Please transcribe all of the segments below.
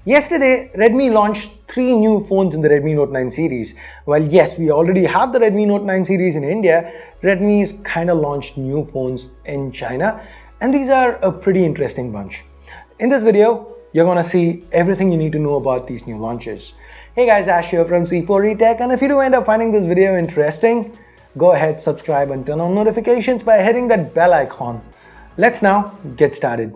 Yesterday, Redmi launched 3 new phones in the Redmi Note 9 series. While yes, we already have the Redmi Note 9 series in India, Redmi's kind of launched new phones in China, and these are a pretty interesting bunch. In this video, you're gonna see everything you need to know about these new launches. Hey guys, Ash here from C4E Tech, and if you do end up finding this video interesting, go ahead, subscribe and turn on notifications by hitting that bell icon. Let's now get started.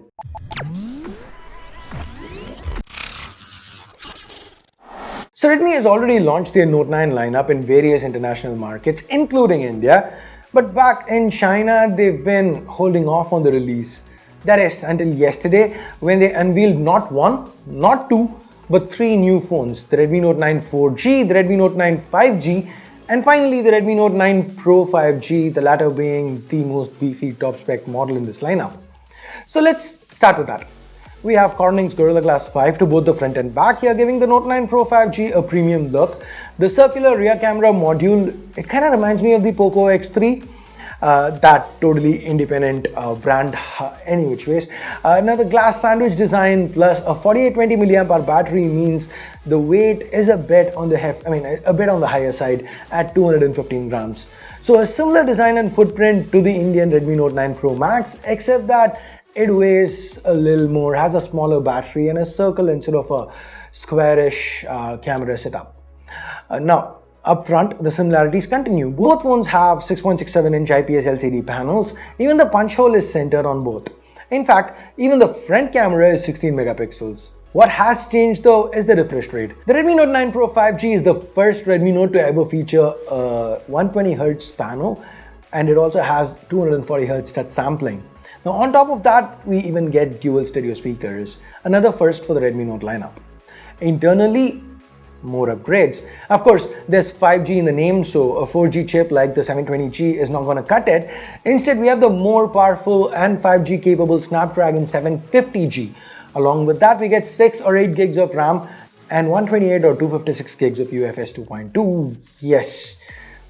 So Redmi has already launched their Note 9 lineup in various international markets, including India. But back in China, they've been holding off on the release. That is, until yesterday, when they unveiled not one, not two, but 3 new phones. The Redmi Note 9 4G, the Redmi Note 9 5G, and finally the Redmi Note 9 Pro 5G, the latter being the most beefy top-spec model in this lineup. So let's start with that. We have Corning's Gorilla Glass 5 to both the front and back here, giving the Note 9 Pro 5G a premium look. The circular rear camera module, it kind of reminds me of the Poco X3, that totally independent brand any which ways. Now the glass sandwich design plus a 4820 mAh battery means the weight is a bit on the higher side at 215 grams. So a similar design and footprint to the Indian Redmi Note 9 Pro Max, except that it weighs a little more, has a smaller battery and a circle instead of a squarish camera setup. Now, up front, the similarities continue. Both phones have 6.67-inch IPS LCD panels. Even the punch hole is centered on both. In fact, even the front camera is 16 megapixels. What has changed though is the refresh rate. The Redmi Note 9 Pro 5G is the first Redmi Note to ever feature a 120Hz panel, and it also has 240Hz touch sampling. Now on top of that, we even get dual stereo speakers, another first for the Redmi Note lineup. Internally, more upgrades. Of course, there's 5G in the name, so a 4G chip like the 720G is not going to cut it. Instead, we have the more powerful and 5G capable Snapdragon 750G. Along with that, we get 6 or 8 gigs of RAM and 128 or 256 gigs of UFS 2.2. Yes,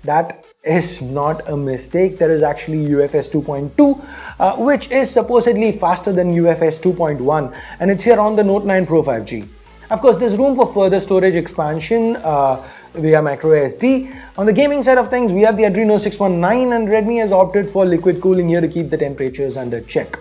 that is not a mistake. There is actually UFS 2.2, which is supposedly faster than UFS 2.1, and it's here on the Note 9 Pro 5G. Of course, there's room for further storage expansion via micro SD. On the gaming side of things, we have the Adreno 619, and Redmi has opted for liquid cooling here to keep the temperatures under check.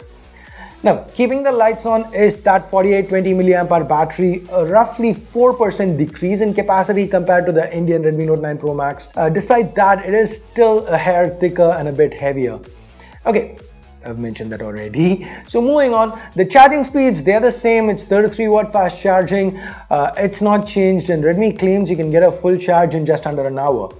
Now, keeping the lights on is that 4820 mAh battery, a roughly 4% decrease in capacity compared to the Indian Redmi Note 9 Pro Max. Despite that, it is still a hair thicker and a bit heavier. Okay, I've mentioned that already. So moving on, the charging speeds, they're the same. It's 33 watt fast charging. It's not changed, and Redmi claims you can get a full charge in just under an hour.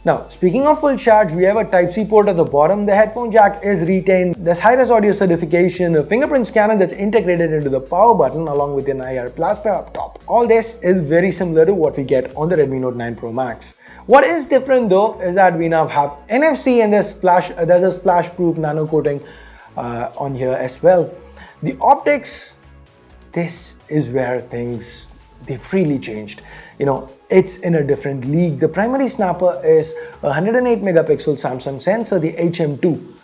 Now, speaking of full charge, we have a Type-C port at the bottom. The headphone jack is retained. There's Hi-Res audio certification, a fingerprint scanner that's integrated into the power button along with an IR blaster up top. All this is very similar to what we get on the Redmi Note 9 Pro Max. What is different though is that we now have NFC, and there's a splash-proof nano coating on here as well. The optics, this is where things, they freely changed. It's in a different league. The primary snapper is a 108 megapixel Samsung sensor, the HM2.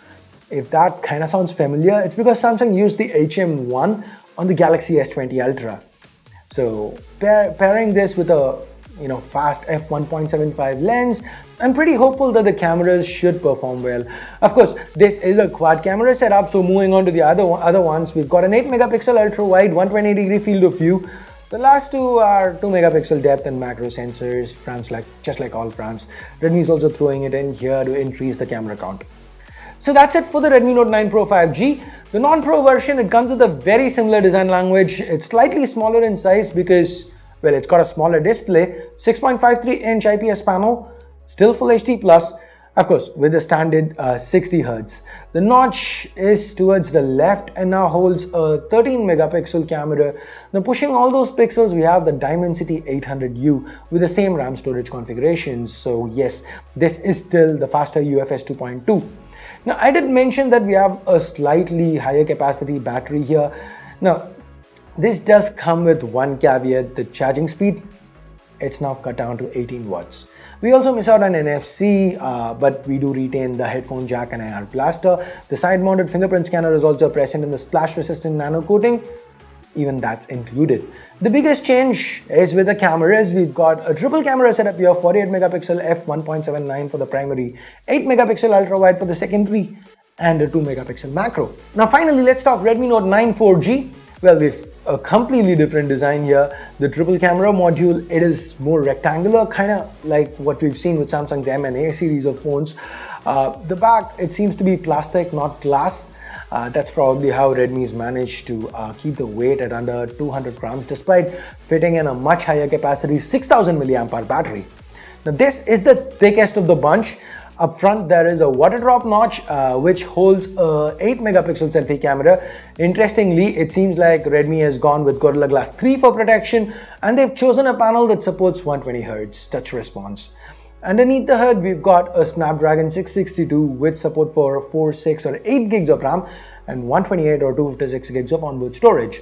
If that kind of sounds familiar, it's because Samsung used the HM1 on the Galaxy S20 Ultra. So pairing this with a fast f1.75 lens, I'm pretty hopeful that the cameras should perform well. Of course, this is a quad camera setup, so moving on to the other ones, we've got an 8 megapixel ultra wide 120-degree field of view. The last two are 2 megapixel depth and macro sensors, just like all brands. Redmi is also throwing it in here to increase the camera count. So that's it for the Redmi Note 9 Pro 5G. The non-Pro version, it comes with a very similar design language. It's slightly smaller in size because, well, it's got a smaller display, 6.53-inch IPS panel, still Full HD+, of course, with the standard 60 Hz. The notch is towards the left and now holds a 13 megapixel camera. Now pushing all those pixels, we have the Dimensity 800U with the same RAM storage configurations. So yes, this is still the faster UFS 2.2. Now I did mention that we have a slightly higher capacity battery here. Now this does come with one caveat: the charging speed. It's now cut down to 18 watts. We also miss out on NFC, but we do retain the headphone jack and IR blaster. The side-mounted fingerprint scanner is also present in the splash-resistant nano coating. even that's included. The biggest change is with the cameras. We've got a triple camera setup here, 48 megapixel f1.79 for the primary, 8 megapixel ultra wide for the secondary, and a 2 megapixel macro. Now finally, let's talk Redmi Note 9 4G. Well, we've a completely different design here. The triple camera module, it is more rectangular, kind of like what we've seen with Samsung's M and A series of phones. The back, it seems to be plastic, not glass. That's probably how Redmi's managed to keep the weight at under 200 grams despite fitting in a much higher capacity 6000 milliampere battery. Now this is the thickest of the bunch. Up front there is a water drop notch which holds a 8 megapixel selfie camera. Interestingly, it seems like Redmi has gone with Gorilla Glass 3 for protection, and they've chosen a panel that supports 120Hz touch response. Underneath the hood, we've got a Snapdragon 662 with support for 4, 6 or 8 gigs of RAM and 128 or 256 gigs of onboard storage.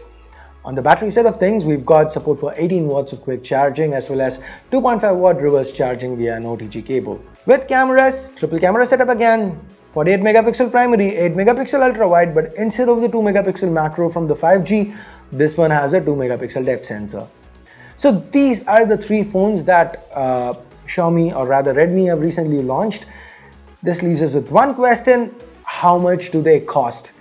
On the battery side of things, we've got support for 18 watts of quick charging as well as 2.5 watt reverse charging via an OTG cable. With cameras, triple camera setup again, 48 megapixel primary, 8 megapixel ultra wide, but instead of the 2 megapixel macro from the 5G, this one has a 2 megapixel depth sensor. So these are the three phones that Xiaomi, or rather Redmi, have recently launched. This leaves us with one question: how much do they cost?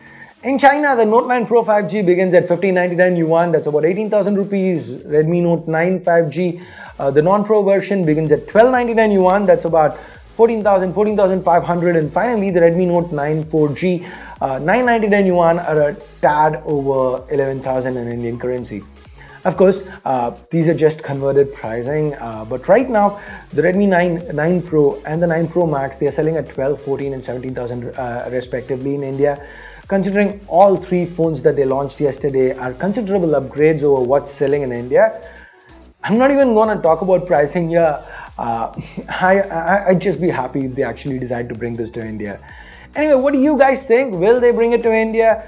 In China, the Note 9 Pro 5G begins at 1599 yuan, that's about 18,000 rupees. Redmi Note 9 5G, the non-Pro version begins at 1299 yuan, that's about 14,500. And finally, the Redmi Note 9 4G, 999 yuan, are a tad over 11,000 in Indian currency. Of course, these are just converted pricing, but right now the Redmi 9 Pro and the 9 Pro Max, they are selling at 12, 14 and 17,000 respectively in India. Considering all three phones that they launched yesterday are considerable upgrades over what's selling in India, I'm not even going to talk about pricing here. I'd just be happy if they actually decide to bring this to India. Anyway, what do you guys think? Will they bring it to India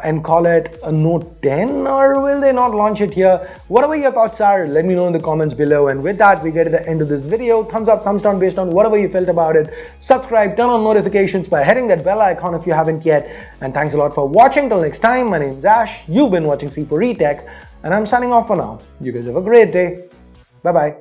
and call it a Note 10, or will they not launch it here? Whatever your thoughts are, let me know in the comments below. And with that, we get to the end of this video. Thumbs up, thumbs down based on whatever you felt about it. Subscribe, turn on notifications by hitting that bell icon if you haven't yet. And thanks a lot for watching. Till next time, my name's Ash. You've been watching C4E Tech, and I'm signing off for now. You guys have a great day. Bye-bye.